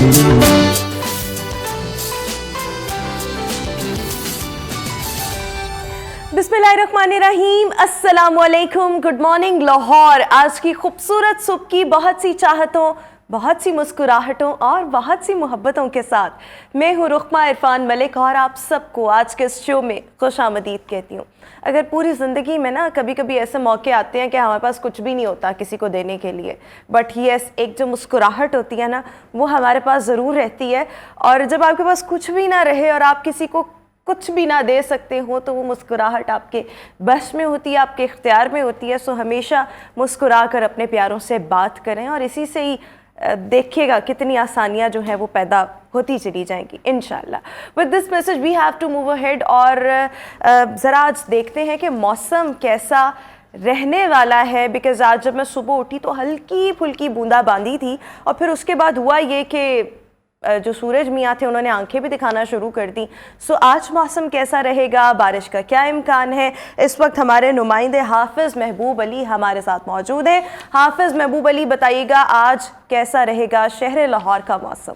बिस्मिल्लाहिर्रहमानिर्रहीम, अस्सलामुअलैकुम, good morning Lahore. आज की खूबसूरत सुबह की बहुत सी चाहतों, बहुत सी मुस्कुराहटों और बहुत सी मोहब्बतों के साथ मैं हूँ रुख्मा इरफान मलिक और आप सबको आज के इस शो में खुशामदीद कहती हूँ। अगर पूरी ज़िंदगी में ना कभी कभी ऐसे मौके आते हैं कि हमारे पास कुछ भी नहीं होता किसी को देने के लिए, बट यस, एक जो मुस्कुराहट होती है ना, वो हमारे पास ज़रूर रहती है। और जब आपके पास कुछ भी ना रहे और आप किसी को कुछ भी ना दे सकते हो तो वो मुस्कुराहट आपके बस में होती है, आपके इख्तियार में होती है। सो हमेशा मुस्कुरा कर अपने प्यारों से बात करें और इसी से ही देखिएगा कितनी आसानियां जो है वो पैदा होती चली जाएंगी इंशाल्लाह। With this message we have to move ahead और ज़रा आज देखते हैं कि मौसम कैसा रहने वाला है। बिकॉज़ आज जब मैं सुबह उठी तो हल्की फुल्की बूंदाबांदी थी और फिर उसके बाद हुआ ये कि जो सूरज मियाँ थे उन्होंने आंखें भी दिखाना शुरू कर दी। सो आज मौसम कैसा रहेगा, बारिश का क्या इम्कान है, इस वक्त हमारे नुमाइंदे हाफिज़ महबूब अली हमारे साथ मौजूद हैं। हाफिज़ महबूब अली, बताइएगा आज कैसा रहेगा शहर लाहौर का मौसम?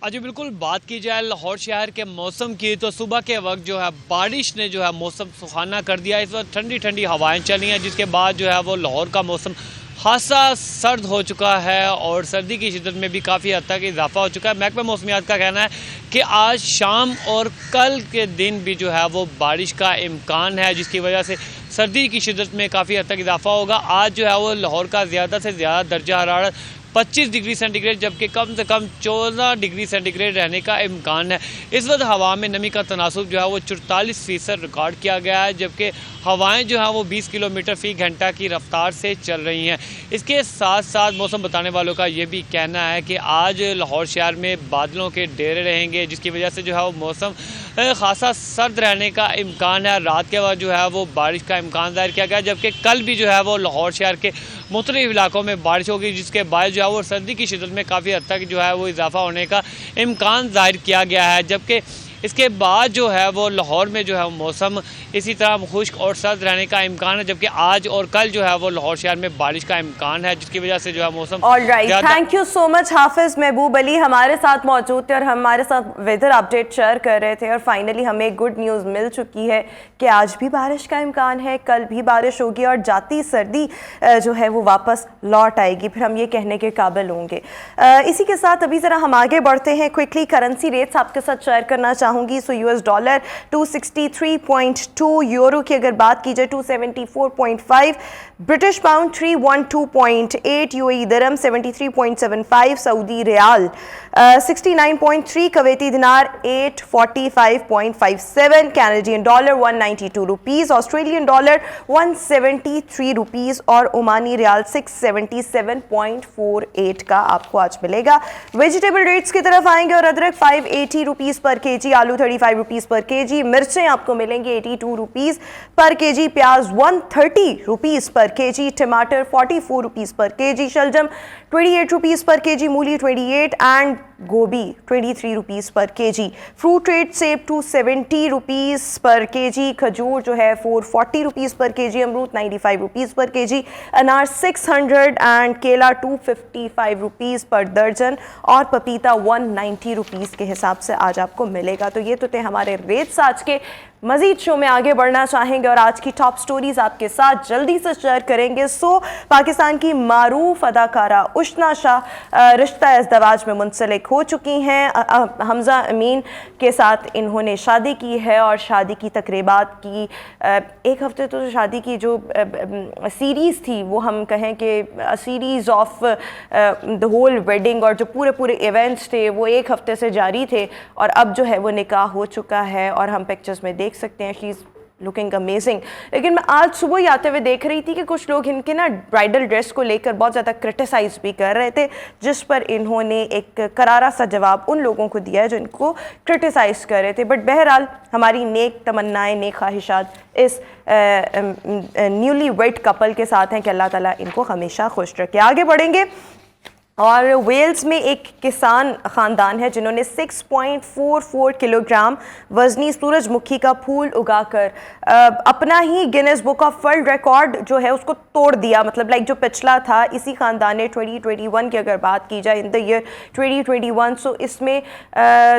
जी बिल्कुल, बात की जाए लाहौर शहर के मौसम की तो सुबह के वक्त जो है बारिश ने जो है मौसम सुहाना कर दिया। इस वक्त ठंडी ठंडी हवाएं चली हैं, जिसके बाद जो है वो लाहौर का मौसम खासा सर्द हो चुका है और सर्दी की शिद्दत में भी काफ़ी हद तक इजाफा हो चुका है। महकमा मौसमियात का कहना है कि आज शाम और कल के दिन भी जो है वो बारिश का इम्कान है, जिसकी वजह से सर्दी की शिद्दत में काफ़ी हद तक इजाफा होगा। आज जो है वो लाहौर का ज़्यादा से ज़्यादा दर्जा हरारत 25 डिग्री सेंटीग्रेड जबकि कम से कम 14 डिग्री सेंटीग्रेड रहने का इम्कान है। इस वक्त हवा में नमी का तनासुब जो है वो 44% रिकॉर्ड किया गया है, जबकि हवाएं जो हैं वो 20 किलोमीटर फ़ी घंटा की रफ्तार से चल रही हैं। इसके साथ साथ मौसम बताने वालों का ये भी कहना है कि आज लाहौर शहर में बादलों के डेरे रहेंगे, जिसकी वजह से जो है वो मौसम खासा सर्द रहने का इम्कान है। रात के वक्त जो है वो बारिश का इम्कान ज़ाहिर किया गया, जबकि कल भी जो है वो लाहौर शहर के मुख्तलिफ इलाकों में बारिश होगी, जिसके बाद जो है वो सर्दी की शिद्दत में काफ़ी हद तक जो है वो इजाफा होने का इम्कान ज़ाहिर किया गया है। जबकि इसके बाद जो है वो लाहौर में जो है मौसम इसी तरह खुश्क और सर्द रहने का इम्कान है, जबकि आज और कल जो है वो लाहौर शहर में बारिश का इम्कान है, जिसकी वजह से जो है मौसम। Alright, thank you so much हाफिज़ महबूब अली हमारे साथ मौजूद थे और हमारे साथ वेदर अपडेट शेयर कर रहे थे। और फाइनली हमें एक गुड न्यूज़ मिल चुकी है कि आज भी बारिश का इम्कान है, कल भी बारिश होगी और जाती सर्दी जो है वो वापस लौट आएगी, फिर हम ये कहने के काबिल होंगे। इसी के साथ अभी ज़रा हम आगे बढ़ते हैं। क्विकली करेंसी रेट्स आपके साथ शेयर करना चाहूँगी। सो यूएस डॉलर 263.2, यूरो की अगर बात की जाए 274.5, ब्रिटिश पाउंड 312.8, यूएई दिरहम 73.75, सऊदी रियाल 69.3, कुवैती दिनार 845.57, Canadian dollar 192 rupees, Australian dollar 173 rupees और ओमानी रियाल 677.48 का आपको आज मिलेगा। वेजिटेबल रेट्स की तरफ आएंगे और अदरक 580 रुपीज़ पर केजी, आलू 35 रुपीज़ पर केजी, मिर्चें आपको मिलेंगी 82 रुपीज़ पर केजी, प्याज 130 रुपीज़ पर केजी, टमाटर 44 रुपीज़ पर केजी, शलजम 28 रुपीज़ पर केजी, मूली 28 एंड गोभी 23 रुपीज़ पर केजी। फ्रूट रेट सेब 270 रुपीज़ पर केजी, खजूर जो है 440 रुपीज़ पर केजी, अमरूद 95 रुपीज़ पर केजी, अनार 600 एंड केला 255 रुपीज़ पर दर्जन और पपीता 190 रुपीज़ के हिसाब से आज आपको मिलेगा। तो ये तो थे हमारे रेट्स आज के। मज़ीद शो में आगे बढ़ना चाहेंगे और आज की टॉप स्टोरीज़ आपके साथ जल्दी से शेयर करेंगे। पाकिस्तान की मारूफ अदाकारा उशना शाह रिश्ता इज़्दवाज में मुंसलिक हो चुकी हैं। हमज़ा अमीन के साथ इन्होंने शादी की है और शादी की तकरीबात की एक हफ़्ते तो शादी की जो सीरीज़ थी वो हम कहें कि series of the whole wedding और जो पूरे इवेंट्स थे वो एक हफ़्ते से जारी थे और अब जो है वो निकाह हो चुका है और हम पिक्चर्स में देख सकते हैं शी इज़ लुकिंग अमेजिंग। लेकिन मैं आज सुबह ही आते हुए देख रही थी कि कुछ लोग इनके ना ब्राइडल ड्रेस को लेकर बहुत ज़्यादा क्रिटिसाइज़ भी कर रहे थे, जिस पर इन्होंने एक करारा सा जवाब उन लोगों को दिया है जो इनको क्रिटिसाइज़ कर रहे थे। बट बहरहाल हमारी नेक तमन्नाएं, नेक ख्वाहिशात इस न्यूली वेड कपल के साथ हैं कि अल्लाह ताला इनको हमेशा खुश रखे। आगे बढ़ेंगे और वेल्स में एक किसान ख़ानदान है जिन्होंने 6.44 किलोग्राम वज़नी सूरजमुखी का फूल उगाकर अपना ही Guinness book of world record जो है उसको तोड़ दिया। मतलब लाइक जो पिछला था, इसी ख़ानदान ने 2021 की अगर बात की जाए, इन द ईयर 2021, सो इसमें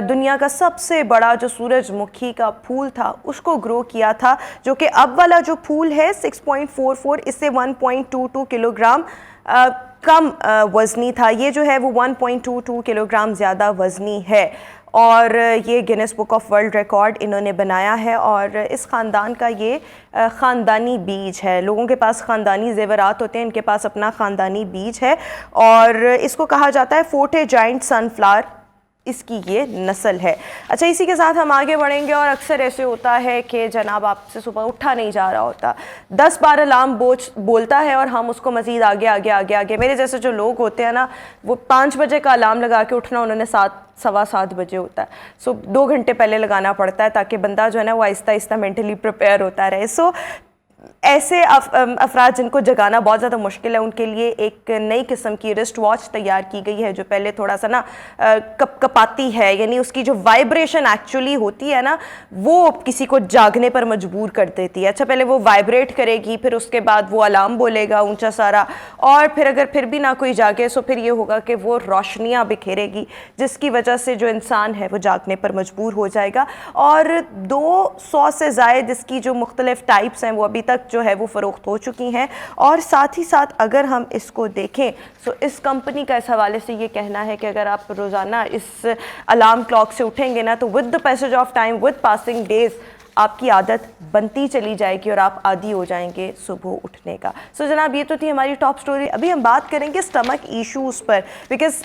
दुनिया का सबसे बड़ा जो सूरजमुखी का फूल था उसको ग्रो किया था, जो कि अब वाला जो फूल है 6.44, इससे 1.22 किलोग्राम कम वज़नी था। ये जो है वो 1.22 किलोग्राम ज़्यादा वज़नी है और ये Guinness book of world record इन्होंने बनाया है। और इस ख़ानदान का ये ख़ानदानी बीज है। लोगों के पास ख़ानदानी ज़ेवरात होते हैं, इनके पास अपना ख़ानदानी बीज है और इसको कहा जाता है फोर्टे जाइंट सनफ्लावर, इसकी ये नस्ल है। अच्छा, इसी के साथ हम आगे बढ़ेंगे और अक्सर ऐसे होता है कि जनाब आपसे सुबह उठा नहीं जा रहा होता, 10 बार अलार्म बोलता है और हम उसको मज़ीद आगे आगे आगे आगे, मेरे जैसे जो लोग होते हैं ना, वो 5 बजे का अलार्म लगा के उठना उन्होंने 7-7:15 बजे होता है। सो 2 घंटे पहले लगाना पड़ता है ताकि बंदा जो है ना वो आहिस्ता आहिस्ता मेंटली प्रिपेयर होता रहे। सो ऐसे अफराद जिनको जगाना बहुत ज़्यादा मुश्किल है, उनके लिए एक नई किस्म की रिस्ट वॉच तैयार की गई है जो पहले थोड़ा सा ना कपाती है, यानी उसकी जो वाइब्रेशन एक्चुअली होती है ना वो किसी को जागने पर मजबूर कर देती है। अच्छा, पहले वो वाइब्रेट करेगी, फिर उसके बाद वो अलार्म बोलेगा ऊंचा सारा, और फिर अगर फिर भी ना कोई जागे तो फिर ये होगा कि वो रोशनियाँ बिखेरेगी जिसकी वजह से जो इंसान है वो जागने पर मजबूर हो जाएगा। और 200 से ज़ायद इसकी जो मुख्तलिफ टाइप्स हैं वो अभी तक जो है वो फ़रोख्त हो चुकी हैं। और साथ ही साथ अगर हम इसको देखें तो इस कंपनी का इस हवाले से ये कहना है कि अगर आप रोज़ाना इस अलार्म क्लॉक से उठेंगे ना तो with the passage of time, with passing days, आपकी आदत बनती चली जाएगी और आप आदी हो जाएंगे सुबह उठने का। सो जनाब, ये तो थी हमारी टॉप स्टोरी। अभी हम बात करेंगे स्टमक इश्यूज़ पर, बिकॉज़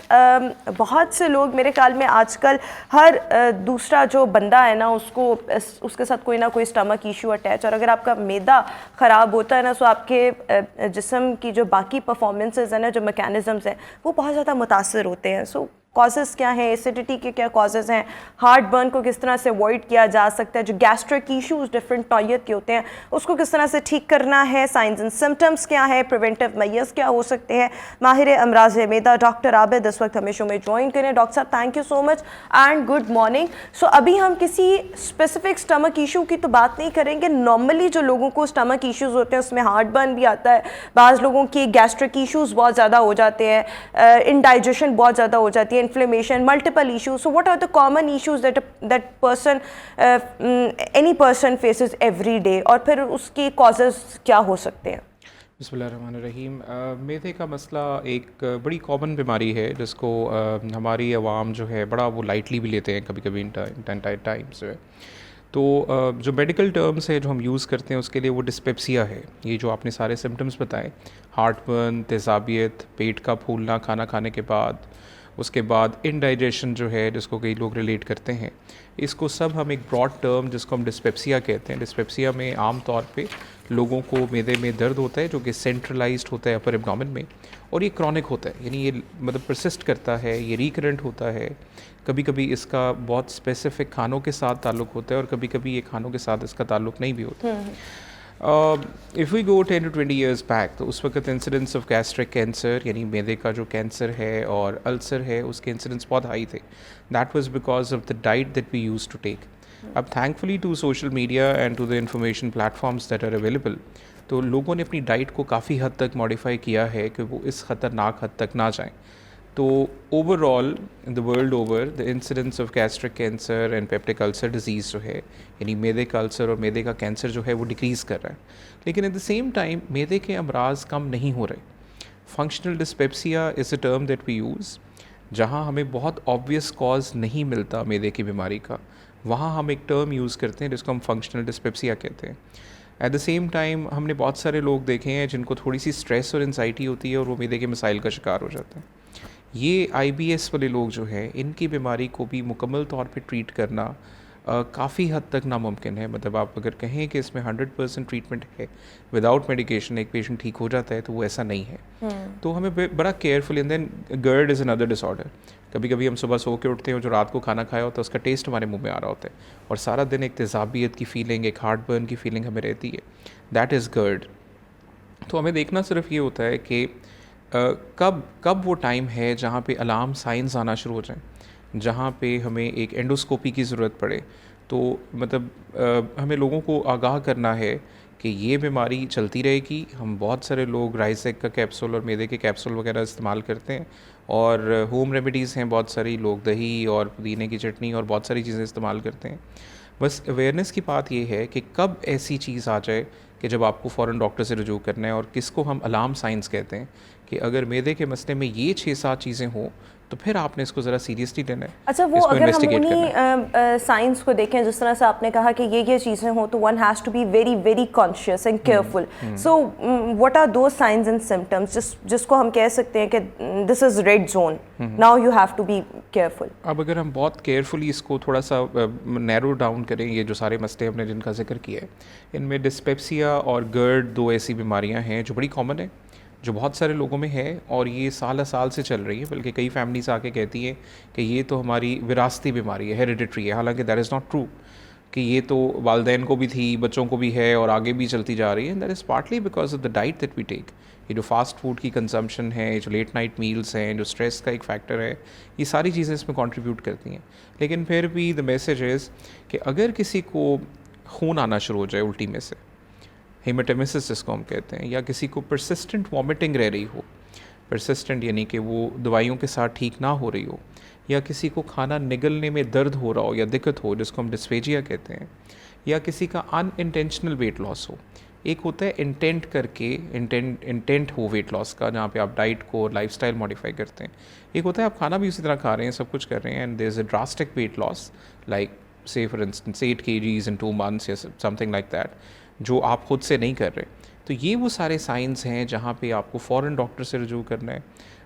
बहुत से लोग, मेरे ख्याल में आजकल हर दूसरा जो बंदा है ना उसके साथ कोई ना कोई स्टमक इशू अटैच। और अगर आपका मैदा ख़राब होता है ना तो आपके जिस्म की जो बाकी परफॉर्मेंसेस हैं ना, जो मैकेनिज़म्स हैं, वो बहुत ज़्यादा मुतासर होते हैं। सो कॉजेज़ क्या हैं, एसिडिटी के क्या कॉजेज़ हैं, हार्ट बर्न को किस तरह से अवॉइड किया जा सकता है, जो गैस्ट्रिक इश्यूज़ डिफरेंट नौइयत के होते हैं उसको किस तरह से ठीक करना है, साइंस एंड सिम्टम्स क्या है, प्रिवेंटिव मेजर्स क्या हो सकते हैं। माहिर अमराज मैदा डॉक्टर आबिद इस वक्त हमें शो में ज्वाइन करें। डॉक्टर साहब, thank you so much and good morning. So अभी हम किसी स्पेसिफिक स्टमक इशू की तो बात नहीं करेंगे। नॉर्मली जो लोगों को स्टमक इशूज़ होते हैं उसमें हार्ट बर्न भी आता है, बाज़ लोगों की गैस्ट्रिक इशूज़ बहुत ज़्यादा हो जाते हैं, इंडाइजेशन बहुत ज़्यादा हो जाती है, inflammation, multiple issues. So what are the common issues that person any person faces every day, और फिर उसकी causes क्या हो सकते हैं? बिस्मिल्लाहिर्रहमानिर्रहीम। मैदे का मसला एक बड़ी कॉमन बीमारी है जिसको हमारी आवाम जो है बड़ा वो लाइटली भी लेते हैं कभी कभी इन टाइम्स जो है। तो जो मेडिकल टर्म्स है जो हम यूज़ करते हैं उसके लिए वो डिस्पेप्सिया है। ये जो आपने सारे सिम्टम्स बताए, हार्ट बर्न, तेज़ाबियत, पेट का फूलना खाना खाने के बाद, उसके बाद इनडाइजेशन जो है जिसको कई लोग रिलेट करते हैं, इसको सब हम एक ब्रॉड टर्म जिसको हम डिस्पेप्सिया कहते हैं। डिस्पेप्सिया में आम तौर पे लोगों को मैदे में दर्द होता है जो कि सेंट्रलाइज्ड होता है अपर एब्डोमेन में, और ये क्रॉनिक होता है, यानी ये मतलब परसिस्ट करता है, ये रिकरेंट होता है। कभी कभी इसका बहुत स्पेसिफिक खानों के साथ ताल्लुक़ होता है और कभी कभी ये खानों के साथ इसका ताल्लुक़ नहीं भी होता है। If we go 10 to 20 years back, तो उस वक्त इंसिडेंस ऑफ गैस्ट्रिक कैंसर यानी मैदे का जो कैंसर है और अल्सर है उसके इंसिडेंस बहुत हाई थे। That was because of the diet that we use to take. अब thankfully to social media and to the information platforms that are available, तो लोगों ने अपनी डाइट को काफ़ी हद तक मॉडिफाई किया है कि वो इस ख़तरनाक हद तक ना जाएँ। तो overall in the world over the incidence of gastric cancer and peptic ulcer disease जो है, यानी मैदे का अल्सर और मैदे का कैंसर जो है वो डिक्रीज़ कर रहा है। लेकिन एट द सेम टाइम मैदे के अमराज कम नहीं हो रहे। Functional dyspepsia is a term that we use. जहाँ हमें बहुत ऑब्वियस कॉज नहीं मिलता मैदे की बीमारी का, वहाँ हम एक टर्म यूज़ करते हैं जिसको हम फंक्शनल डिस्पेप्सिया कहते हैं। एट द सेम टाइम हमने बहुत सारे लोग देखे हैं जिनको थोड़ी सी स्ट्रेस और एंजाइटी होती है और वो मैदे के मसाइल का शिकार हो जाते हैं। ये IBS वाले लोग जो हैं इनकी बीमारी को भी मुकम्मल तौर पे ट्रीट करना काफ़ी हद तक नामुमकिन है। मतलब आप अगर कहें कि इसमें 100% ट्रीटमेंट है, विदाउट मेडिकेशन एक पेशेंट ठीक हो जाता है, तो वो ऐसा नहीं है। तो हमें बड़ा careful. And then GERD is another disorder. कभी कभी हम सुबह सो के उठते हैं और जो रात को खाना खाया होता है उसका टेस्ट हमारे मुंह में आ रहा होता है और सारा दिन एक तेज़ाबियत की फ़ीलिंग, एक हार्ट बर्न की फ़ीलिंग हमें रहती है। That is GERD. तो हमें देखना सिर्फ ये होता है कि कब कब वो टाइम है जहाँ पे अलार्म साइंस आना शुरू हो जाएं, जहाँ पे हमें एक एंडोस्कोपी की ज़रूरत पड़े। तो मतलब हमें लोगों को आगाह करना है कि ये बीमारी चलती रहेगी। हम बहुत सारे लोग राइसेक का कैप्सूल और मैदे के कैप्सूल वगैरह इस्तेमाल करते हैं, और होम रेमेडीज़ हैं बहुत सारी, लोग दही और पुदीने की चटनी और बहुत सारी चीज़ें इस्तेमाल करते हैं। बस अवेयरनेस की बात ये है कि कब ऐसी चीज़ आ जाए कि जब आपको फ़ौरन डॉक्टर से रुजू करना है, और किसको हम अलार्म साइंस कहते हैं कि अगर मैदे के मसले में ये 6-7 चीज़ें हों तो फिर आपने इसको ज़रा सीरियसली लेना है। अच्छा, वो इसको अगर हम इन्वेस्टिगेट करना है। उन्हीं साइंस को देखें, जिस तरह से आपने कहा कि ये चीज़ें हो, तो one has to be very very conscious and careful. So what are those signs and symptoms जिसको हम कह सकते हैं कि this is red zone, now you have to be careful? अब अगर हम बहुत केयरफुली इसको थोड़ा सा नैरो डाउन करें, ये जो सारे मसले हमने जिनका जिक्र किया है, इनमें डिस्पेप्सिया और गर्ड 2 ऐसी बीमारियां हैं जो बड़ी कॉमन है, जो बहुत सारे लोगों में है, और ये साल साल से चल रही है। बल्कि कई फैमिलीज आके कहती हैं कि ये तो हमारी विरासती बीमारी है, हेरिडिटरी है। हालांकि दैट इज़ नॉट ट्रू, कि ये तो वालदैन को भी थी, बच्चों को भी है, और आगे भी चलती जा रही है। That is partly because of the diet that we take. ये जो फास्ट फूड की कंजम्पशन है, जो लेट नाइट मील्स हैं, जो स्ट्रेस का एक फैक्टर है, ये सारी चीज़ें इसमें कंट्रीब्यूट करती हैं। लेकिन फिर भी द मैसेज इज़ कि अगर किसी को खून आना शुरू हो जाए उल्टी में से, हेमाटेमेसिस जिसको हम कहते हैं, या किसी को परसिस्टेंट वॉमिटिंग रह रही हो, परसिस्टेंट यानी कि वो दवाइयों के साथ ठीक ना हो रही हो, या किसी को खाना निगलने में दर्द हो रहा हो या दिक्कत हो, जिसको हम डिस्फेजिया कहते हैं, या किसी का अनइंटेंशनल वेट लॉस हो। एक होता है इंटेंट करके, इंटेंट हो वेट लॉस का, जहाँ पे आप डाइट को और लाइफस्टाइल मॉडिफाई करते हैं। एक होता है आप खाना भी उसी तरह खा रहे हैं, सब कुछ कर रहे हैं, and there is a drastic weight loss, like say for instance 8 kgs in 2 months या समथिंग लाइक दैट, जो आप खुद से नहीं कर रहे। तो ये वो सारे साइंस हैं जहाँ पे आपको फ़ौरन डॉक्टर से रुजू करना है।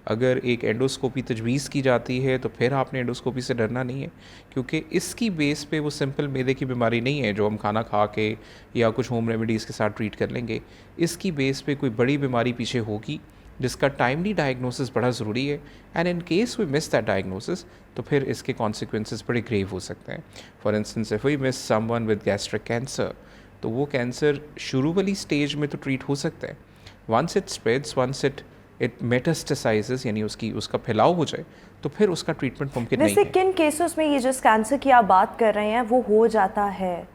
अगर एक एंडोस्कोपी तजवीज़ की जाती है तो फिर आपने एंडोस्कोपी से डरना नहीं है, क्योंकि इसकी बेस पे वो सिंपल मैदे की बीमारी नहीं है जो हम खाना खा के या कुछ होम रेमेडीज़ के साथ ट्रीट कर लेंगे। इसकी बेस पे कोई बड़ी बीमारी पीछे होगी, जिसका टाइमली डायग्नोसिस बड़ा ज़रूरी है। And in case we miss that diagnosis, तो फिर इसके कॉन्सिक्वेंसेस बड़े ग्रेव हो सकते हैं। For instance if we miss someone with gastric cancer, तो वो कैंसर शुरू वाली स्टेज में तो ट्रीट हो सकता है। Once it spreads, once it metastasizes, यानी उसका फैलाव हो जाए, तो फिर उसका ट्रीटमेंट मुमकिन नहीं वैसे है। किन केसेस में ये जिस कैंसर की आप बात कर रहे हैं वो हो जाता है?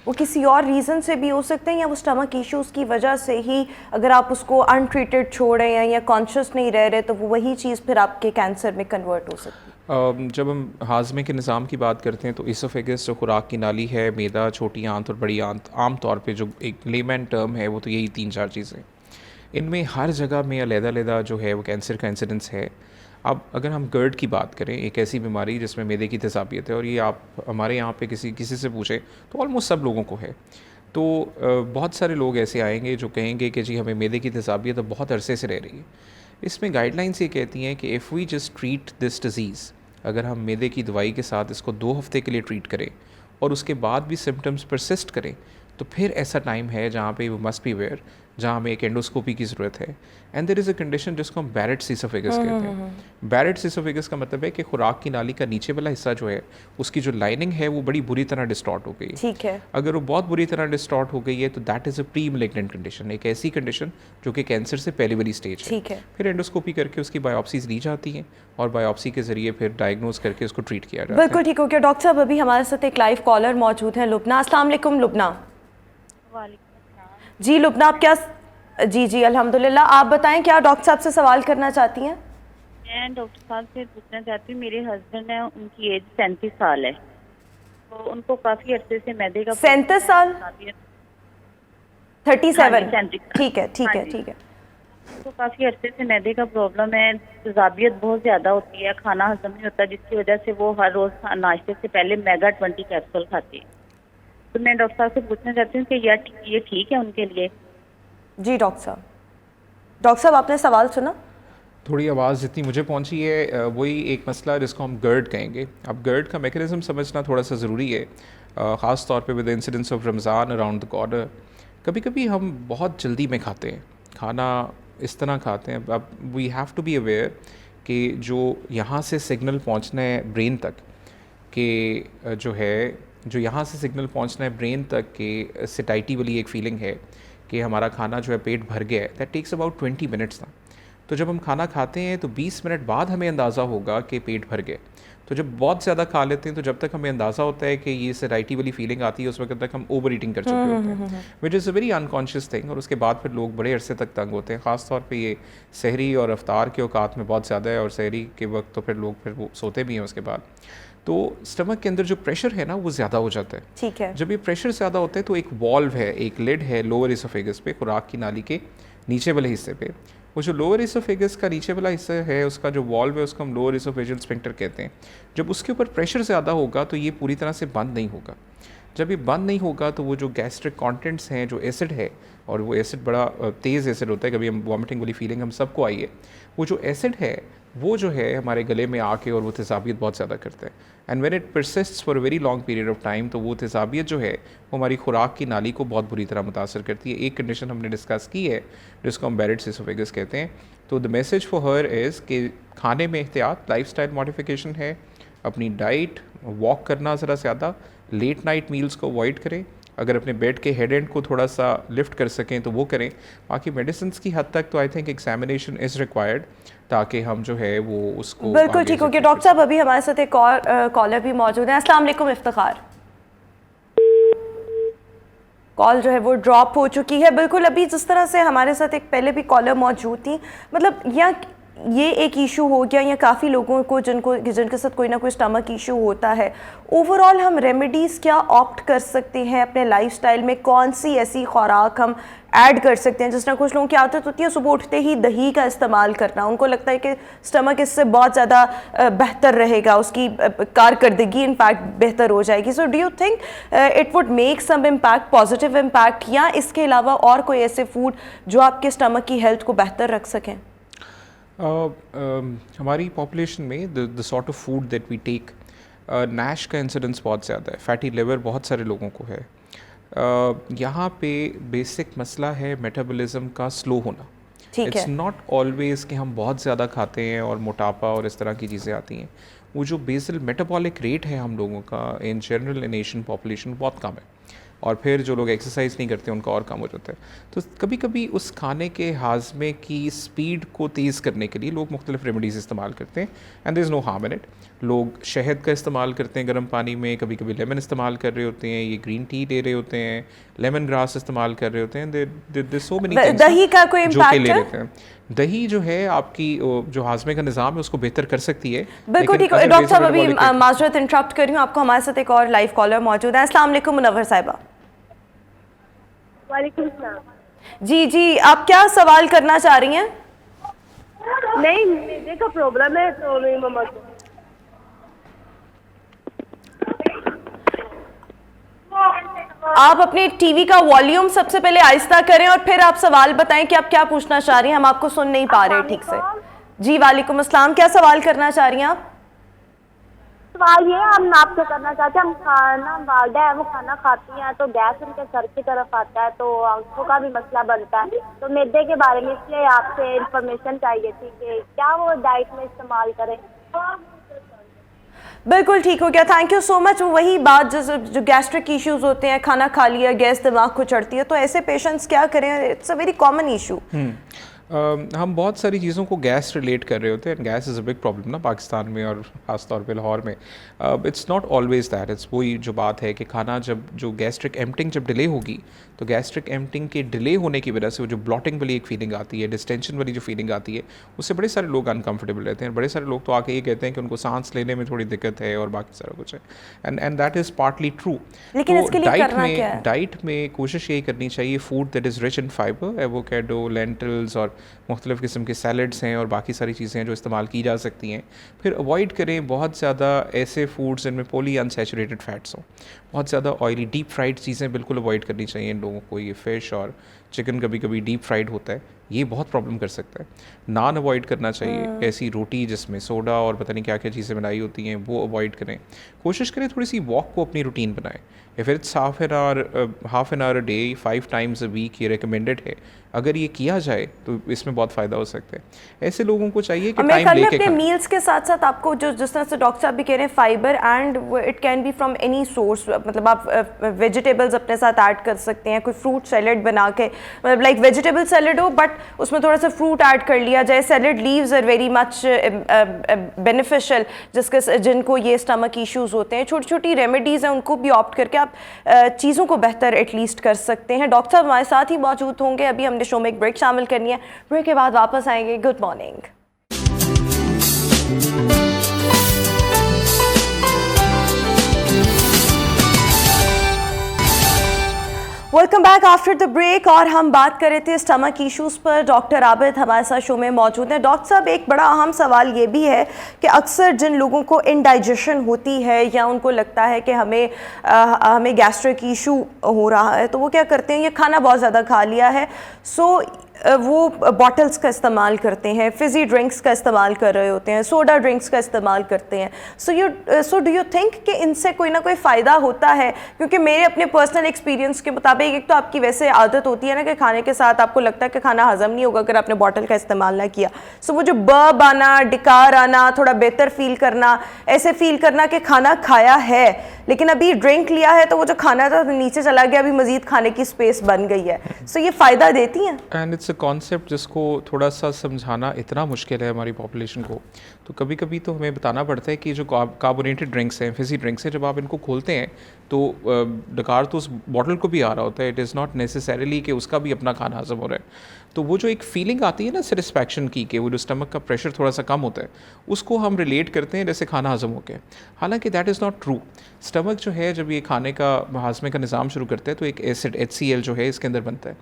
वो किसी और रीज़न से भी हो सकते हैं, या वो स्टमक इश्यूज़ की वजह से ही, अगर आप उसको अनट्रीटेड छोड़ रहे हैं या कॉन्शियस नहीं रह रहे, तो वो वही चीज़ फिर आपके कैंसर में कन्वर्ट हो सकती है? जब हम हाजमे के निज़ाम की बात करते हैं तो इसोफेगस जो खुराक की नाली है, मैदा, छोटी आंत और बड़ी आंत, आम तौर पे जो एक लेमैन टर्म है वो तो यही 3-4 चीज़ें। इनमें हर जगह में अलग-अलग जो है वो कैंसर का इंसिडेंस है। अब अगर हम गर्ड की बात करें, एक ऐसी बीमारी जिसमें मैदे की तेज़ाबियत है, और ये आप हमारे यहाँ पे किसी से पूछें तो ऑलमोस्ट सब लोगों को है। तो बहुत सारे लोग ऐसे आएंगे जो कहेंगे कि जी हमें मैदे की तेज़ाबियत अब बहुत अरसे से रह रही है। इसमें गाइडलाइंस ये कहती हैं कि if we just treat this disease, अगर हम मैदे की दवाई के साथ इसको 2 हफ्ते के लिए ट्रीट करें और उसके बाद भी सिम्टम्स परसिस्ट करें, तो फिर ऐसा टाइम है जहाँ पे वो मस्ट बी अवेयर, जहाँ हमें एक एंडोस्कोपी की ज़रूरत है। And there is a condition जिसको हम बैरेट्स इसोफेगस कहते हैं। बैरेट्स इसोफेगस का मतलब है कि खुराक की नाली का नीचे वाला हिस्सा जो है, उसकी जो लाइनिंग है वो बड़ी बुरी तरह डिस्टॉर्ट हो गई है। ठीक है। अगर वो बहुत बुरी तरह डिस्टॉर्ट हो गई है तो that is a pre malignant condition, एक ऐसी कंडीशन जो कि कैंसर से पहले वाली स्टेज है। ठीक है। फिर फिर एंडोस्कोपी करके उसकी बायोप्सीज ली जाती हैं, और बायोप्सी के ज़रिए फिर डायग्नोज करके उसको ट्रीट किया जाता है। बिल्कुल ठीक हो गया। डॉक्टर साहब, अभी हमारे साथ एक लाइव कॉलर मौजूद है, लुबना। अस्सलाम वालेकुम लुबना। जी लुबना, आप क्या? जी अल्हम्दुलिल्लाह। आप बताएं, क्या डॉक्टर साहब से सवाल करना चाहती हैं? मैं डॉक्टर साहब से पूछना चाहती हूँ, मेरे हस्बैंड है, उनकी एज 37 साल है, तो उनको काफ़ी अरसे से मैदे का 37 साल? 37? हाँ, ठीक है ठीक हाँ है जी। ठीक है। तो काफ़ी अरसे से मैदे का प्रॉब्लम है, तेज़ाबियत बहुत ज़्यादा होती है, खाना हजम नहीं होता, जिसकी वजह से वो हर रोज़ नाश्ते से पहले मेगा 20 कैप्सूल खाती है। तो मैं डॉक्टर साहब से पूछना चाहती हूँ कि ये ठीक है उनके लिए? जी डॉक्टर साहब आपने सवाल सुना? थोड़ी आवाज़ जितनी मुझे पहुंची है वही एक मसला जिसको हम गर्ड कहेंगे। अब गर्ड का मैकेनिज़्म समझना थोड़ा सा ज़रूरी है, ख़ास तौर पे with the incidence of Ramzan around the corner. कभी कभी हम बहुत जल्दी में खाते हैं, खाना इस तरह खाते हैं। अब we have to be aware कि जो यहाँ से सिग्नल पहुँचना है ब्रेन तक, कि जो यहाँ से सिग्नल पहुँचना है ब्रेन तक कि सिटाइटी वाली एक फ़ीलिंग है कि हमारा खाना जो है पेट भर गया है, दैट टेक्स अबाउट 20 मिनट्स ना। तो जब हम खाना खाते हैं तो 20 मिनट बाद हमें अंदाज़ा होगा कि पेट भर गए। तो जब बहुत ज़्यादा खा लेते हैं तो जब तक हमें अंदाज़ा होता है कि ये सैटिस्फैक्टी वाली फीलिंग आती है उस वक्त तक हम ओवर ईटिंग कर चुके होते हैं, which is a very unconscious thing. और उसके बाद फिर लोग बड़े अरसे तक तंग होते हैं। ख़ास तौर पे ये सहरी और अफ्तार के औकात में बहुत ज़्यादा है, और सहरी के वक्त तो फिर लोग फिर वो सोते भी हैं उसके बाद। तो स्टमक के अंदर जो प्रेशर है ना वो ज़्यादा हो जाता है। ठीक है। जब ये प्रेशर ज़्यादा होता है तो एक वॉल्व है, एक लिड है लोअर इसोफेगस पे, खुराक की नाली के नीचे वाले हिस्से पे। वो जो लोअर इसोफेगस का नीचे वाला हिस्सा है उसका जो वॉल्व है उसको हम लोअर इसोफेजियल स्फिंक्टर कहते हैं। जब उसके ऊपर प्रेशर ज़्यादा होगा तो ये पूरी तरह से बंद नहीं होगा। जब ये बंद नहीं होगा तो वो जो गैस्ट्रिक कंटेंट्स हैं, जो एसिड है, और वो एसिड बड़ा तेज़ एसिड होता है, कभी हम वॉमिटिंग वाली फीलिंग हम सबको आई है, वो जो एसिड है वो जो है हमारे गले में आके और वो तेज़ाबियत बहुत ज़्यादा करता है। And when it persists for a very long period of time, तो वो तेज़ाबियत जो है वो हमारी खुराक की नाली को बहुत बुरी तरह मुतासर करती है। एक कंडीशन हमने डिस्कस की है जिसको हम बैरेट्स एसोफेगस कहते हैं। तो the message for her is कि खाने में एहतियात, लाइफस्टाइल मॉडिफिकेशन है, अपनी डाइट, वॉक करना ज़रा ज़्यादा, लेट नाइट मील्स को अवॉइड करें, अगर अपने बेड के हेड एंड को थोड़ा सा लिफ्ट कर सकें तो वो करें। बाकी मेडिसिन की हद तक तो I think examination is required, ताकि हम जो है वो उसको बिल्कुल ठीक हो गया। डॉक्टर साहब अभी हमारे साथ एक और कॉलर भी मौजूद है। अस्सलाम वालेकुम इफ्तिखार। कॉल जो है वो ड्रॉप हो चुकी है। बिल्कुल अभी जिस तरह से हमारे साथ एक पहले भी कॉलर मौजूद थी, मतलब या ये एक इशू हो गया या काफ़ी लोगों को जिनके साथ कोई ना कोई स्टमक इशू होता है, ओवरऑल हम रेमेडीज़ क्या ऑप्ट कर सकते हैं अपने लाइफस्टाइल में? कौन सी ऐसी खुराक हम ऐड कर सकते हैं? जिस तरह कुछ लोगों की आदत होती है सुबह उठते ही दही का इस्तेमाल करना, उनको लगता है कि स्टमक इससे बहुत ज़्यादा बेहतर रहेगा, उसकी कारकर्दगी इनफैक्ट बेहतर हो जाएगी। So do you think it would make some impact, positive impact, या इसके अलावा और कोई ऐसे फूड जो आपके स्टमक की हेल्थ को बेहतर रख सकें? हमारी पॉपुलेशन में the sort of food that we take, NASH का इंसिडेंस बहुत ज़्यादा है, फैटी लिवर बहुत सारे लोगों को है। यहाँ पे बेसिक मसला है मेटाबॉलिज्म का स्लो होना। इट्स नॉट ऑलवेज कि हम बहुत ज़्यादा खाते हैं और मोटापा और इस तरह की चीज़ें आती हैं। वो जो बेसल मेटाबॉलिक रेट है हम लोगों का in general in Asian population बहुत कम है, और फिर जो लोग एक्सरसाइज नहीं करते उनका और कम हो जाता है। तो कभी कभी उस खाने के हाजमे की स्पीड को तेज़ करने के लिए लोग मुख्तलिफ रेमेडीज़ इस्तेमाल करते हैं, and there is no harm in it. लोग शहद का इस्तेमाल करते हैं गर्म पानी में, कभी कभी लेमन इस्तेमाल कर रहे होते हैं, ये ग्रीन टी ले रहे होते हैं, लेमन ग्रास इस्तेमाल कर रहे होते हैं। There so many things. दही का कोई इम्पैक्ट है? दही जो है आपकी जो हाजमे का निज़ाम है उसको बेहतर कर सकती है। बिल्कुल ठीक है। डॉक्टर साहब अभी माजरत इंटरप्ट कर रही हूँ, आपको हमारे साथ एक और लाइव कॉलर मौजूद है। अस्सलाम वालेकुम मुनव्वर साहिबा। वालेकुम सलाम। जी, आप क्या सवाल करना चाह रही हैं? नहीं, मैदे का प्रॉब्लम है तो मेरी मम्मा को। आप अपने टीवी का वॉल्यूम सबसे पहले आहिस्ता करें और फिर आप सवाल बताएं कि आप क्या पूछना चाह रही हैं। हम आपको सुन नहीं पा रहे ठीक से। जी वालेकुम अस्सलाम, क्या सवाल करना चाह रही हैं आप? सवाल ये हम आपसे करना चाहते हैं, हम खाना वालदा है वो खाना खाती हैं तो गैस उनके सर की तरफ आता है, तो आंखों का भी मसला बनता है। तो मैदे के बारे में इसलिए आपसे इंफॉर्मेशन चाहिए थी कि क्या वो डाइट में इस्तेमाल करें। बिल्कुल ठीक हो गया, थैंक यू सो मच। वही बात जो गैस्ट्रिक इश्यूज होते हैं, खाना खा लिया गैस दिमाग को चढ़ती है, तो ऐसे पेशेंट्स क्या करें? It's a very common issue. हम बहुत सारी चीज़ों को गैस रिलेट कर रहे होते हैं, and gas is a big problem ना पाकिस्तान में और ख़ास तौर पे लाहौर में। It's not always that, it's वही जो बात है कि खाना जो गैस्ट्रिक एम्पटिंग जब डिले होगी, तो गैस्ट्रिक एम्पटिंग के डिले होने की वजह से वो जो ब्लॉटिंग वाली एक फीलिंग आती है, डिस्टेंशन वाली जो फीलिंग आती है, उससे बड़े सारे लोग अनकम्फर्टेबल रहते हैं। बड़े सारे लोग तो आके ये कहते हैं कि उनको सांस लेने में थोड़ी दिक्कत है और बाकी सारा कुछ है, and that is partly true. लेकिन इसके लिए करना क्या है? डाइट में कोशिश यही करनी चाहिए food that is rich in fibre, avocado, lentils और मुख्तलिफ़ किस्म के सैलड्स हैं और बाकी सारी चीज़ें हैं जो इस्तेमाल की जा सकती हैं। फिर अवॉइड करें बहुत ज़्यादा ऐसे फूड्स जिनमें पॉली अनसैचुरेटेड फैट्स हों। बहुत ज़्यादा ऑयली डीप फ्राइड चीज़ें बिल्कुल अवॉइड करनी चाहिए इन लोगों को। ये फ़िश और चिकन कभी कभी डीप फ्राइड होता है, ये बहुत प्रॉब्लम कर सकता है। नान अवॉइड करना चाहिए, ऐसी रोटी जिसमें सोडा और पता नहीं क्या क्या चीज़ें बनाई होती हैं वो अवॉइड करें। कोशिश करें थोड़ी सी वॉक को अपनी रूटीन बनाएं। If it's half an hour a day 5 times a week ये रिकमेंडेड है। अगर ये किया जाए तो इसमें बहुत फ़ायदा हो सकता है। ऐसे लोगों को चाहिए कि टाइम लेके अपने मील्स के साथ साथ आपको जिस तरह से डॉक्टर साहब भी कह रहे हैं, fibre and it can be from any source, मतलब आप वेजिटेबल्स अपने साथ ऐड कर सकते हैं, कोई फ्रूट सैलेड बना के लाइक वेजिटेबल सैलेड हो बट उसमें थोड़ा सा फ्रूट ऐड कर लिया जाए। Salad leaves are very much beneficial जिनको ये स्टमक इश्यूज होते हैं। छोटी छोटी रेमेडीज़ हैं, उनको भी ऑप्ट करके आप चीज़ों को बेहतर एटलीस्ट कर सकते हैं। डॉक्टर साहब हमारे साथ ही मौजूद होंगे। अभी हमने शो में एक ब्रेक शामिल करनी है, ब्रेक के बाद वापस आएंगे। Good morning. Welcome back after the break. और हम बात कर रहे थे स्टमक इश्यूज़ पर। डॉक्टर आबिद हमारे साथ शो में मौजूद हैं। डॉक्टर साहब, एक बड़ा अहम सवाल ये भी है कि अक्सर जिन लोगों को इंडाइजेशन होती है या उनको लगता है कि हमें गैस्ट्रिक इशू हो रहा है, तो वो क्या करते हैं, ये खाना बहुत ज़्यादा खा लिया है, सो वो बॉटल्स का इस्तेमाल करते हैं, फिज़ी ड्रिंक्स का इस्तेमाल कर रहे होते हैं, सोडा ड्रिंक्स का इस्तेमाल करते हैं। सो डू यू थिंक कि इनसे कोई ना कोई फ़ायदा होता है? क्योंकि मेरे अपने पर्सनल एक्सपीरियंस के मुताबिक एक तो आपकी वैसे आदत होती है ना कि खाने के साथ आपको लगता है कि खाना हज़म नहीं होगा अगर आपने बॉटल का इस्तेमाल ना किया। सो वो जो बर्ब आना, डिकार आना, थोड़ा बेहतर फील करना, ऐसे फील करना कि खाना खाया है लेकिन अभी ड्रिंक लिया है तो वो जो खाना था नीचे चला गया, अभी मज़ीद खाने की स्पेस बन गई है। सो ये फ़ायदा देती हैं? एंड इट्स अ कॉन्सेप्ट जिसको थोड़ा सा समझाना इतना मुश्किल है हमारी पॉपुलेशन को। तो कभी कभी तो हमें बताना पड़ता है कि जो कार्बोनेटेड ड्रिंक्स हैं, फिज़ी ड्रिंक्स हैं, जब आप इनको खोलते हैं तो डकार तो उस बॉटल को भी आ रहा होता है। इट इज़ नॉट नेसेसरीली कि उसका भी अपना खाना हजम हो रहा है। तो वो जो एक फीलिंग आती है ना सेटिस्फैक्शन की, कि वो जो स्टमक का प्रेशर थोड़ा सा कम होता है, उसको हम रिलेट करते हैं जैसे खाना हजम हो गया। हालांकि that is not true. Stomach जो है जब ये खाने का हाजमे का निज़ाम शुरू करता है तो एक एसिड HCl जो है इसके अंदर बनता है।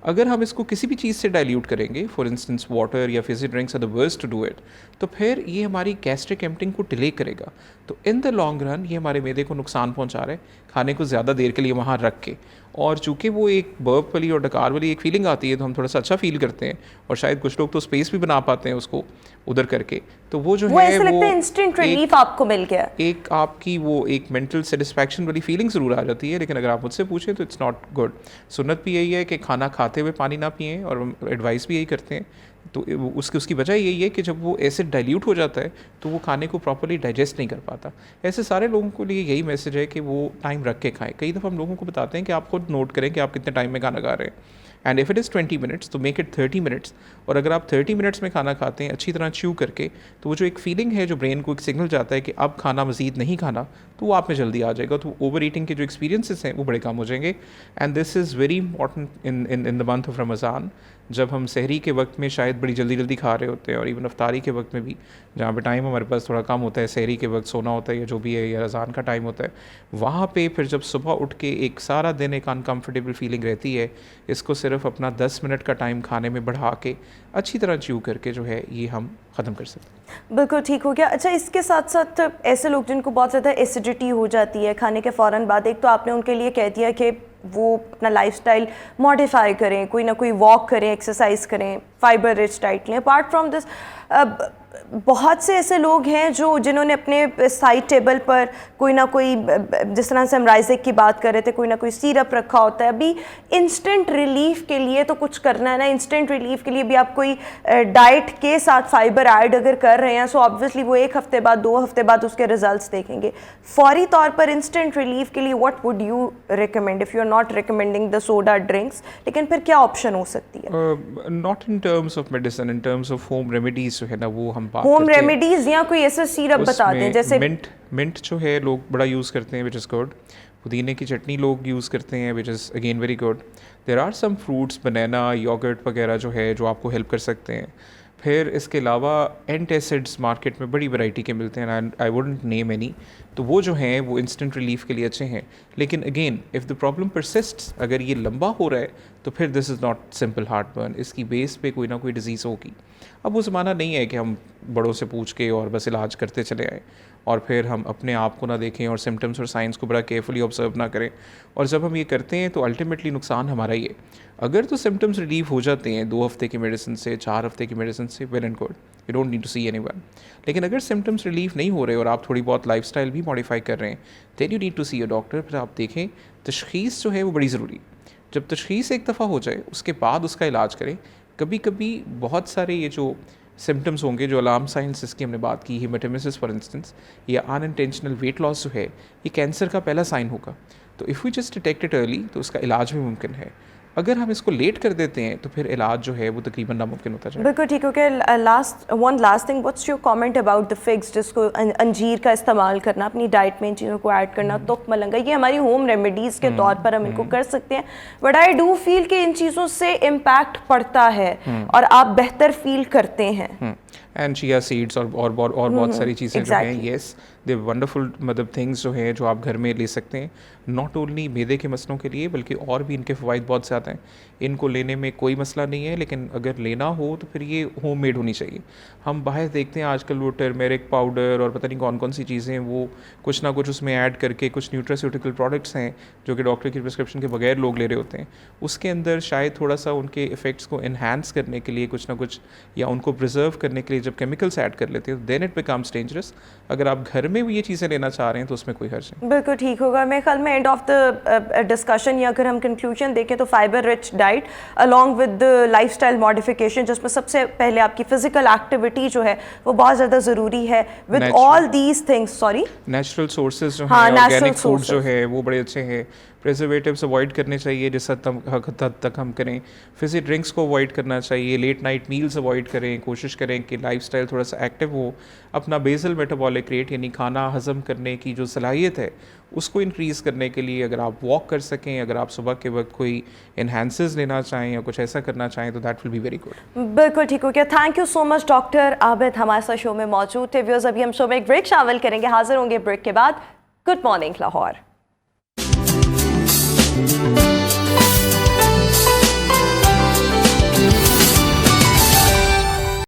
अगर हम इसको किसी भी चीज़ से डाइल्यूट करेंगे, फॉर इंस्टेंस वाटर या fizzy drinks are the worst to do it, तो फिर ये हमारी गैस्ट्रिक एम्प्टिंग को डिले करेगा। तो इन द लॉन्ग रन ये हमारे मैदे को नुकसान पहुंचा रहा है खाने को ज़्यादा देर के लिए वहाँ रख के। और चूँकि वो एक बर्प वाली और डकार वाली एक फीलिंग आती है तो हम थोड़ा सा अच्छा फील करते हैं, और शायद कुछ लोग तो स्पेस भी बना पाते हैं उसको उधर करके। तो वो जो है ऐसे लगता है इंस्टेंट रिलीफ आपको मिल गया, एक आपकी वो एक मेंटल सेटिस्फैक्शन वाली फीलिंग ज़रूर आ जाती है। लेकिन अगर आप मुझसे पूछें तो इट्स नॉट गुड। सुन्नत भी यही है कि खाना खाते हुए पानी ना पिएं, और हम एडवाइस भी यही करते हैं। तो उसकी वजह यही है कि जब वो एसिड डाइल्यूट हो जाता है तो वो खाने को प्रॉपर्ली डाइजेस्ट नहीं कर पाता। ऐसे सारे लोगों के लिए यही मैसेज है कि वो टाइम रख के खाएं। कई दफ़ा हम लोगों को बताते हैं कि आप खुद नोट करें कि आप कितने टाइम में खाना खा रहे हैं, and if it is 20 minutes तो मेक इट 30 मिनट्स। और अगर आप 30 मिनट्स में खाना खाते हैं अच्छी तरह च्यू करके, तो वो जो एक फीलिंग है, जो ब्रेन को एक सिग्नल जाता है कि अब खाना मज़ीद नहीं खाना, तो वो आप में जल्दी आ जाएगा। तो ओवर ईटिंग के जो एक्सपीरियंसेस हैं वो बड़े कम हो जाएंगे। And this is very important in the month of Ramzan, जब हम सहरी के वक्त में शायद बड़ी जल्दी जल्दी खा रहे होते हैं, और इवन अफ्तारी के वक्त में भी, जहाँ पे टाइम हमारे पास थोड़ा कम होता है, सहरी के वक्त सोना होता है या जो भी है, या अज़ान का टाइम होता है, वहाँ पे फिर जब सुबह उठ के एक सारा दिन एक अनकम्फर्टेबल फीलिंग रहती है, इसको सिर्फ अपना 10 मिनट का टाइम खाने में बढ़ा के अच्छी तरह च्यू करके जो है ये हम ख़त्म कर सकते हैं। बिल्कुल ठीक हो गया। अच्छा, इसके साथ साथ ऐसे लोग जिनको बहुत ज़्यादा एसिडिटी हो जाती है खाने के फ़ौरन बाद, एक तो आपने उनके लिए कह दिया कि वो अपना लाइफस्टाइल मॉडिफाई करें, कोई ना कोई वॉक करें, एक्सरसाइज करें, फाइबर रिच डाइट लें। अपार्ट फ्रॉम दिस बहुत से ऐसे लोग हैं जिन्होंने अपने साइड टेबल पर कोई ना कोई, जिस तरह से हम राइज़ेक की बात कर रहे थे, कोई ना कोई सिरप रखा होता है। अभी इंस्टेंट रिलीफ के लिए तो कुछ करना है ना, इंस्टेंट रिलीफ के लिए भी आप कोई डाइट के साथ फाइबर ऐड अगर कर रहे हैं, सो ऑब्वियसली वो 1 हफ्ते बाद 2 हफ्ते बाद उसके रिजल्ट्स देखेंगे। फौरी तौर पर इंस्टेंट रिलीफ के लिए what would you recommend if you are not recommending the soda drinks, लेकिन फिर क्या ऑप्शन हो सकती है? Not in terms of medicine, in terms of home remedies जो है ना, वो हम होम रेमेडीज या कोई ऐसा सिरप बता दें जैसे मिंट जो है लोग बड़ा यूज़ करते हैं, विच इज़ गुड। पुदीने की चटनी लोग यूज़ करते हैं, which is again very good. There are some fruits, banana, yoghurt वगैरह जो है जो आपको हेल्प कर सकते हैं। फिर इसके अलावा एंटासिड्स मार्केट में बड़ी वैरायटी के मिलते हैं, and I wouldn't name any. तो वो जो हैं वो इंस्टेंट रिलीफ के लिए अच्छे हैं। लेकिन अगेन इफ़ द प्रॉब्लम परसिस्ट्स, अगर ये लंबा हो रहा है, तो फिर this is not simple heart burn, इसकी बेस पे कोई ना कोई डिजीज़ होगी। अब वो ज़माना नहीं है कि हम बड़ों से पूछ के और बस इलाज करते चले आए, और फिर हम अपने आप को ना देखें और सिम्टम्स और साइंस को बड़ा केयरफुली ऑब्जर्व ना करें। और जब हम ये करते हैं तो अल्टीमेटली नुकसान हमारा ही है। अगर तो सिम्टम्स रिलीव हो जाते हैं 2 हफ्ते की मेडिसिन से, 4 हफ्ते की मेडिसिन से, well and good, you don't need to see anyone. लेकिन अगर सिम्टम्स रिलीव नहीं हो रहे और आप थोड़ी बहुत लाइफस्टाइल भी मॉडिफाई कर रहे हैं, then you need to see a doctor. फिर आप देखें, तशख़ीस जो है वो बड़ी ज़रूरी है। जब तशख़ीस एक दफ़ा हो जाए उसके बाद उसका इलाज करें। कभी कभी बहुत सारे ये जो सिम्टम्स होंगे, जो अलार्म साइंस जिसकी हमने बात की, हेमेटोमेसिस फॉर इंस्टेंस, या अनइंटेंशनल वेट लॉस जो है, ये कैंसर का पहला साइन होगा। तो if we just detect it early तो उसका इलाज भी मुमकिन है। अगर हम इसको लेट कर देते हैं तो फिर इलाज जो है वो तकरीबन नामुमकिन होता जाएगा। बिल्कुल ठीक हो गया। Last thing, what's your comment about the figs, जिसको अंजीर का इस्तेमाल करना, अपनी डाइट में इन चीज़ों को ऐड करना, तुख मलंगा, ये हमारी होम रेमेडीज़ के तौर पर हम इनको कर सकते हैं, बट आई डू फील कि इन चीज़ों से इम्पैक्ट पड़ता है और आप बेहतर फील करते हैं। एंड चिया सीड्स और बहुत सारी चीज़ें जो हैं, येस दे वंडरफुल मतलब थिंग्स जो हैं जो आप घर में ले सकते हैं, नॉट ओनली मैदे के मसलों के लिए बल्कि और भी इनके फ़वाइद बहुत ज़्यादा हैं। इनको लेने में कोई मसला नहीं है, लेकिन अगर लेना हो तो फिर ये होममेड होनी चाहिए। हम बाहर देखते हैं आजकल वो टर्मेरिक पाउडर और पता नहीं कौन कौन सी चीज़ें वो कुछ ना कुछ उसमें ऐड करके, कुछ न्यूट्रास्यूटिकल प्रोडक्ट्स हैं जो कि डॉक्टर की प्रिस्क्रिप्शन के बगैर लोग ले रहे होते हैं, उसके अंदर शायद थोड़ा सा उनके इफ़ेक्ट्स को इन्हांस करने के लिए कुछ ना कुछ या उनको प्रिजर्व करने के लिए जब केमिकल्स ऐड कर लेते हैं देन इट बिकम्स डेंजरस। अगर आप घर में भी ये चीज़ें लेना चाह रहे हैं तो उसमें कोई हर्ज नहीं। बिल्कुल ठीक होगा। मेरे ख्याल में एंड ऑफ द डिस्कशन या अगर हम कंक्लूजन देखें तो fibre rich diet along with the lifestyle modification, जिसमें सबसे पहले आपकी फिजिकल एक्टिविटी जो है वो बहुत ज़्यादा ज़रूरी है, with all these things, sorry natural sources जो हाँ, हैं, natural ऑर्गेनिक फूड जो sources। है वो बड़े अच्छे हैं। प्रिजर्वेटिव्स अवॉइड करने चाहिए जिस हद तक हम करें। फिजी ड्रिंक्स को अवॉइड करना चाहिए। लेट नाइट मील्स अवॉइड करें। कोशिश करें कि लाइफस्टाइल थोड़ा सा एक्टिव हो। अपना बेसल मेटाबॉलिक रेट यानी खाना हज़म करने की जो सलाहियत है उसको इंक्रीज़ करने के लिए अगर आप वॉक कर सकें, अगर आप सुबह के वक्त कोई इन्हांसेस लेना चाहें या कुछ ऐसा करना चाहें तो that will be very good. बिल्कुल ठीक हो गया। Thank you so much doctor Abid हमारे साथ शो में मौजूद थे। व्यूअर्स, अभी हम शो में एक ब्रेक शामिल करेंगे, हाजिर होंगे ब्रेक के बाद। Good morning Lahore.